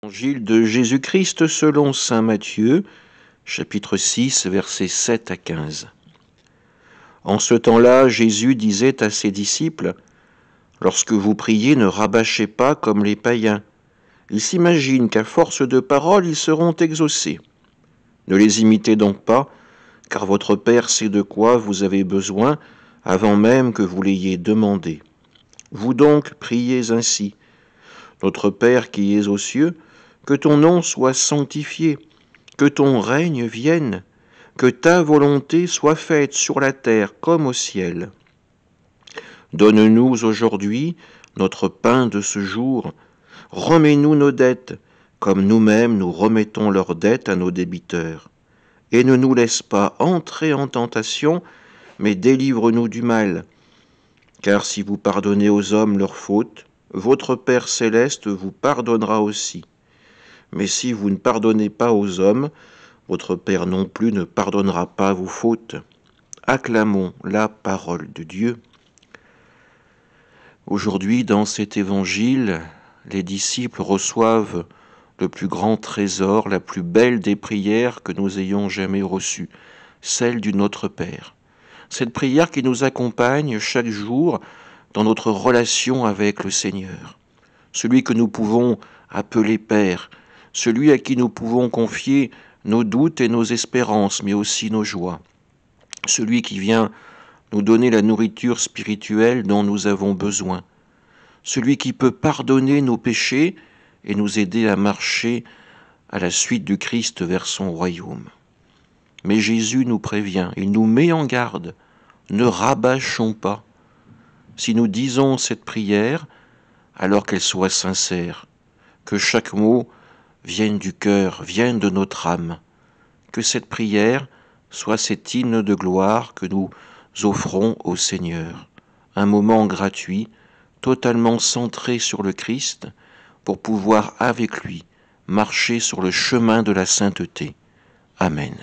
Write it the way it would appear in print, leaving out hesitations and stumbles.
Évangile de Jésus-Christ selon saint Matthieu, chapitre 6, versets 7 à 15. En ce temps-là, Jésus disait à ses disciples, « Lorsque vous priez, ne rabâchez pas comme les païens. Ils s'imaginent qu'à force de paroles, ils seront exaucés. Ne les imitez donc pas, car votre Père sait de quoi vous avez besoin avant même que vous l'ayez demandé. Vous donc priez ainsi. Notre Père qui es aux cieux, que ton nom soit sanctifié, que ton règne vienne, que ta volonté soit faite sur la terre comme au ciel. Donne-nous aujourd'hui notre pain de ce jour. Remets-nous nos dettes, comme nous-mêmes nous remettons leurs dettes à nos débiteurs. Et ne nous laisse pas entrer en tentation, mais délivre-nous du mal. Car si vous pardonnez aux hommes leurs fautes, votre Père céleste vous pardonnera aussi. Mais si vous ne pardonnez pas aux hommes, votre Père non plus ne pardonnera pas vos fautes. Acclamons la parole de Dieu. Aujourd'hui, dans cet évangile, les disciples reçoivent le plus grand trésor, la plus belle des prières que nous ayons jamais reçues, celle du Notre Père. Cette prière qui nous accompagne chaque jour dans notre relation avec le Seigneur. Celui que nous pouvons appeler Père, celui à qui nous pouvons confier nos doutes et nos espérances, mais aussi nos joies. Celui qui vient nous donner la nourriture spirituelle dont nous avons besoin. Celui qui peut pardonner nos péchés et nous aider à marcher à la suite du Christ vers son royaume. Mais Jésus nous prévient, il nous met en garde. Ne rabâchons pas. Si nous disons cette prière, alors qu'elle soit sincère, que chaque mot vienne du cœur, vienne de notre âme, que cette prière soit cet hymne de gloire que nous offrons au Seigneur, un moment gratuit, totalement centré sur le Christ, pour pouvoir avec lui marcher sur le chemin de la sainteté. Amen.